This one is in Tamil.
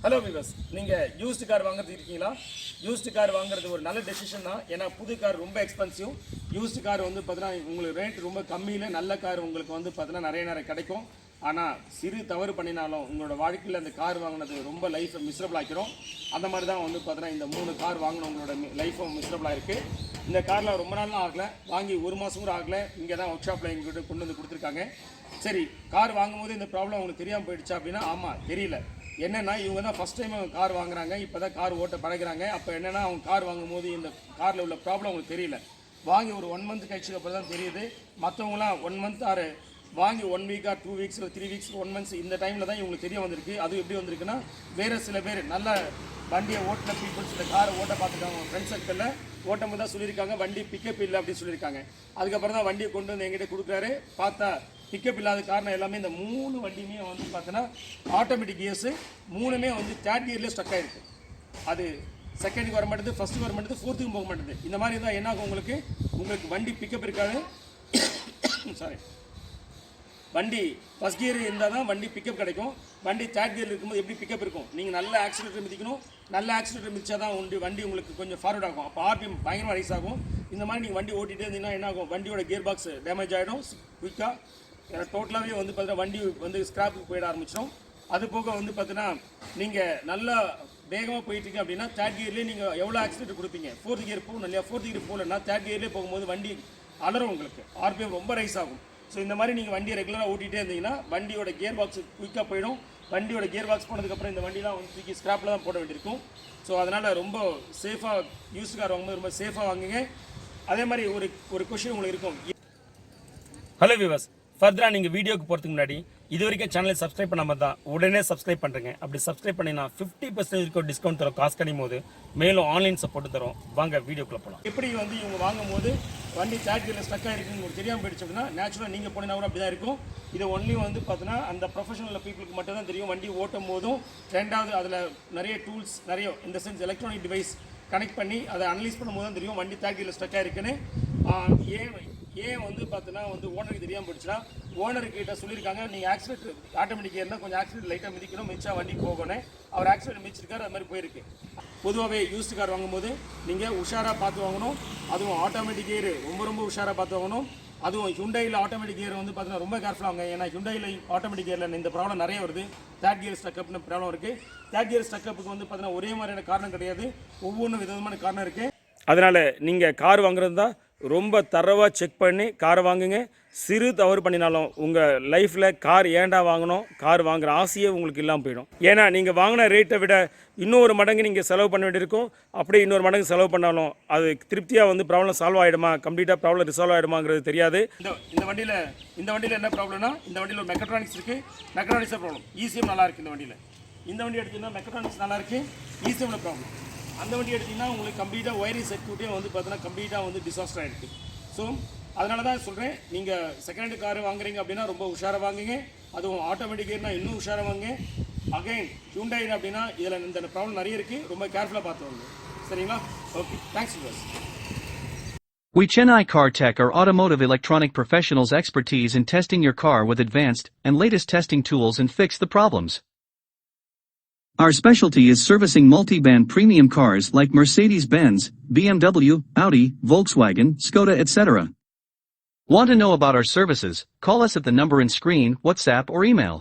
ஹலோ விவஸ், நீங்கள் யூஸ்டு கார் வாங்குறது இருக்கீங்களா? யூஸ்டு கார் வாங்குறது ஒரு நல்ல டெசிஷன் தான். ஏன்னா புது கார் ரொம்ப எக்ஸ்பென்சிவ். யூஸ்டு கார் வந்து பார்த்தீங்கன்னா உங்களுக்கு ரேட் ரொம்ப கம்மியில் நல்ல கார் உங்களுக்கு வந்து பார்த்தீங்கன்னா நிறைய கிடைக்கும். ஆனால் சிறு தவறு பண்ணினாலும் உங்களோட வாழ்க்கையில் அந்த கார் வாங்கினது ரொம்ப லைஃப்பை மிஸ்ரபிள் ஆக்கிடும். அந்த மாதிரி தான் வந்து பார்த்தீங்கன்னா இந்த 3 கார் வாங்கினவங்களோட லைஃப்பும் மிஸ்ரபிளாக இருக்குது. இந்த காரில் ரொம்ப நாளும் ஆகலை, வாங்கி 1 மாதம் கூட ஆகலை. இங்கே தான் ஒர்க் ஷாப்பில் எங்கள்கிட்ட கொண்டு வந்து கொடுத்துருக்காங்க. சரி, கார் வாங்கும்போது இந்த ப்ராப்ளம் உங்களுக்கு தெரியாமல் போயிடுச்சா அப்படின்னா ஆமாம், தெரியல. என்னென்னா இவங்க தான் ஃபஸ்ட் டைம் அவங்க கார் வாங்குறாங்க, இப்போ தான் கார் ஓட்ட பழகிறாங்க. அப்போ என்னென்னா அவங்க கார் வாங்கும்போது இந்த காரில் உள்ள ப்ராப்ளம் அவங்களுக்கு தெரியல. வாங்கி ஒரு 1 மந்த் கழிச்சுக்கு அப்புறம் தான் தெரியுது. மற்றவங்களாம் 1 மந்த் ஆறு வாங்கி 1 வீக் 2 வீக்ஸ் 3 வீக்ஸ் 1 மந்த்ஸ் இந்த டைமில் தான் இவங்களுக்கு தெரிய வந்திருக்கு. அது எப்படி வந்திருக்குன்னா, வேறு சில பேர் நல்ல வண்டியை ஓட்டின பீப்புள்ஸ் இந்த காரை ஓட்ட பார்த்துருக்காங்க. ஃப்ரெண்ட் சர்க்கிளில் ஓட்டும் போது தான் சொல்லியிருக்காங்க வண்டி பிக்கப் இல்லை அப்படின்னு சொல்லியிருக்காங்க. அதுக்கப்புறம் தான் வண்டியை கொண்டு வந்து எங்கிட்ட கொடுக்குறாரு. பார்த்தா பிக்கப் இல்லாத காரணம் எல்லாமே இந்த 3 வண்டியுமே வந்து பார்த்தோன்னா ஆட்டோமேட்டிக் கியர்ஸு 3மே வந்து 3rd கியர்லேயே ஸ்டக் ஆகிருக்கு. அது செகண்டுக்கு வர மாட்டேது, ஃபஸ்ட்டுக்கு வர மாட்டேது, 4த்துக்கும் போக மாட்டேது. இந்த மாதிரி தான் என்ன ஆகும், உங்களுக்கு வண்டி பிக்கப் இருக்காது. சாரி, வண்டி ஃபஸ்ட் கியர் இருந்தால் தான் வண்டி பிக்கப் கிடைக்கும். வண்டி 3rd கியர் இருக்கும்போது எப்படி பிக்கப் இருக்கும்? நீங்கள் நல்ல ஆக்சிலேட்டர் மிதிக்கணும். நல்ல ஆக்சிலேட்டர் மிதிச்சா தான் வண்டி உங்களுக்கு கொஞ்சம் ஃபார்வர்ட் ஆகும். அப்போ ஆர்பிஎம் பயங்கரமாக ரைஸ் ஆகும். இந்த மாதிரி நீங்கள் வண்டி ஓட்டிகிட்டே இருந்தீங்கன்னா என்ன ஆகும், வண்டியோட கியர் பாக்ஸ் டேமேஜ் ஆகிடும் குயிக்காக. டோட்டலாகவே வந்து பார்த்தீங்கன்னா வண்டி வந்து ஸ்க்ராப்புக்கு போயிட ஆரம்பிச்சிடும். அது போக வந்து பார்த்தீங்கன்னா நீங்கள் நல்லா வேகமாக போயிட்டுருக்கீங்க அப்படின்னா 3rd கியர்லேயே நீங்கள் எவ்வளோ ஆக்சிலேட்டர் கொடுப்பீங்க? 4th கியர் போகணும் இல்லையா? 4th கியர் போகலன்னா 3rd கியர்லேயே போகும்போது வண்டி அலரும், உங்களுக்கு ஆர்பிஎம் ரொம்ப ரைஸ் ஆகும். ஸோ இந்த மாதிரி நீங்கள் வண்டியை ரெகுலராக ஓட்டிகிட்டே இருந்தீங்கன்னா வண்டியோட கியர் பாக்ஸ் குயிக்காக போயிடும். வண்டியோட கியர் பாக்ஸ் போனதுக்கப்புறம் இந்த வண்டிலாம் வந்து தூக்கி ஸ்க்ராப்பில் தான் போட வேண்டியிருக்கும். ஸோ அதனால் ரொம்ப சேஃபாக யூஸ் கார் வாங்கும்போது ரொம்ப சேஃபாக வாங்குங்க. அதே மாதிரி ஒரு கொஷின் உங்களுக்கு இருக்கும். ஹலோ வியூவர்ஸ், ஃபர்தராக நீங்கள் வீடியோக்கு போகிறதுக்கு முன்னாடி இது வரைக்கும் சேனலை சப்ஸ்கிரைப் பண்ணாமல் தான் உடனே சப்ஸ்கிரைப் பண்ணுறேங்க. அப்படி சப்ஸ்கிரைப் பண்ணினா 50% இருக்கும் டிஸ்கவுண்ட் தரும். காசு கிடைக்கும் போது மேலும் ஆன்லைன் சப்போர்ட் தரும். வாங்க வீடியோக்குள்ளே போகலாம். எப்படி வந்து இவங்க வாங்கும் போது வண்டி 3rd கியரில் ஸ்டக் ஆகிருக்குன்னு உங்களுக்கு தெரியாமல் போயிடுச்சு அப்படின்னா நேச்சுரலாக நீங்கள் போனீங்கன்னா கூட அப்படி தான் இருக்கும். இது ஒன்லி வந்து பார்த்தீங்கன்னா அந்த ப்ரொஃபஷனல் பீப்புளுக்கு மட்டும் தான் தெரியும். வண்டி ஓட்டும் போதும் ரெண்டாவது அதில் நிறைய டூல்ஸ் நிறைய இந்த சென்ஸ் எலக்ட்ரானிக் டிவைஸ் கனெக்ட் பண்ணி அதை அனலைஸ் பண்ணும்போது தான் தெரியும் வண்டி 3rd கியரில் ஸ்டக் ஆகிருக்குன்னு. ஏன் வந்து பார்த்தீங்கன்னா வந்து ஓனருக்கு தெரியாமல் போயிடுச்சுன்னா, ஓனர்கிட்ட சொல்லியிருக்காங்க நீங்கள் ஆக்சிலேட்டர் ஆட்டோமேட்டிக் இருந்தால் கொஞ்சம் ஆக்சிலேட்டர் லைட்டாக மிதிக்கணும், மிதிச்சா வண்டி போகணும். அவர் ஆக்சிலேட்டர் மிதிச்சிருக்காரு, அது மாதிரி போயிருக்கு. பொதுவாகவே யூஸ்டு கார் வாங்கும்போது நீங்கள் உஷாராக பார்த்து வாங்கணும். அதுவும் ஆட்டோமேட்டிக் கியர் ரொம்ப உஷாராக பார்த்து வாங்கணும். அதுவும் ஹுண்டாயில் ஆட்டோமேட்டிக் கியர் வந்து பார்த்தீங்கன்னா ரொம்ப கேர்ஃபுல்லாக வாங்க. ஏன்னா ஹுண்டாயில் ஆட்டோமேட்டிக் கியரில் இந்த ப்ராப்ளம் நிறைய வருது. 3rd கியர் ஸ்டக்கப்னு ப்ராப்ளம் இருக்குது. 3rd கியர் ஸ்டக்கப்புக்கு வந்து பார்த்தீங்கன்னா ஒரே மாதிரியான காரணம் கிடையாது, ஒவ்வொன்றும் விதமான காரணம் இருக்குது. அதனால் நீங்கள் கார் வாங்குறது தான் ரொம்ப தரவாக செக் பண்ணி காரை வாங்குங்க. சிறு தவறு பண்ணினாலும் உங்கள் லைஃப்பில் கார் ஏண்டா வாங்கணும், கார் வாங்குகிற ஆசையே உங்களுக்கு இல்லாமல் போயிடும். ஏன்னா நீங்கள் வாங்கின ரேட்டை விட இன்னொரு மடங்கு நீங்கள் செலவு பண்ண வேண்டியிருக்கும். அப்படியே இன்னொரு மடங்கு செலவு பண்ணாலும் அது திருப்தியாக வந்து ப்ராப்ளம் சால்வ் ஆகிடுமா, கம்ப்ளீட்டாக ப்ராப்ளம் ரிசால்வ் ஆகிடுமாங்கிறது தெரியாது. இந்த வண்டியில் என்ன ப்ராப்ளம்னா, இந்த வண்டியில் ஒரு மெக்கட்ரானிக்ஸ் இருக்குது. மெக்கட்ரானிக்ஸாக ப்ராப்ளம். ஈஸியாக நல்லாயிருக்கு. இந்த வண்டி எடுத்திங்கன்னா மெக்கட்ரானிக்ஸ் நல்லாயிருக்கு, ஈஸியாக ப்ராப்ளம். அந்த வண்டி எடுத்திங்கன்னா உங்களுக்கு கம்ப்ளீட்டாக ஒயரிங் சர்க்யூட்டே வந்து பார்த்தீங்கன்னா கம்ப்ளீட்டாக வந்து டிசாஸ்டர் ஆகிருக்கு. ஸோ அதனால தான் சொல்கிறேன், நீங்கள் செகண்ட் ஹேண்ட் கார் வாங்குறீங்க அப்படின்னா ரொம்ப உஷாராக வாங்குங்க. அதுவும் ஆட்டோமேட்டிக் கியர்னா இன்னும் உஷாராக வாங்குங்க. அகைன் ஹுண்டாய் அப்படின்னா இதில் இந்த ப்ராப்ளம் நிறைய இருக்குது, ரொம்ப கேர்ஃபுல்லாக பார்த்து வாங்க. சரிங்களா? Okay, thanks pass. We CHENNAI CAR-TECH are automotive electronic professionals expertise in testing your car with advanced and latest testing tools and fix the problems. Our specialty is servicing multiband premium cars like Mercedes-Benz, BMW, Audi, Volkswagen, Skoda etc. Want to know about our services? Call us at the number in screen, WhatsApp or email.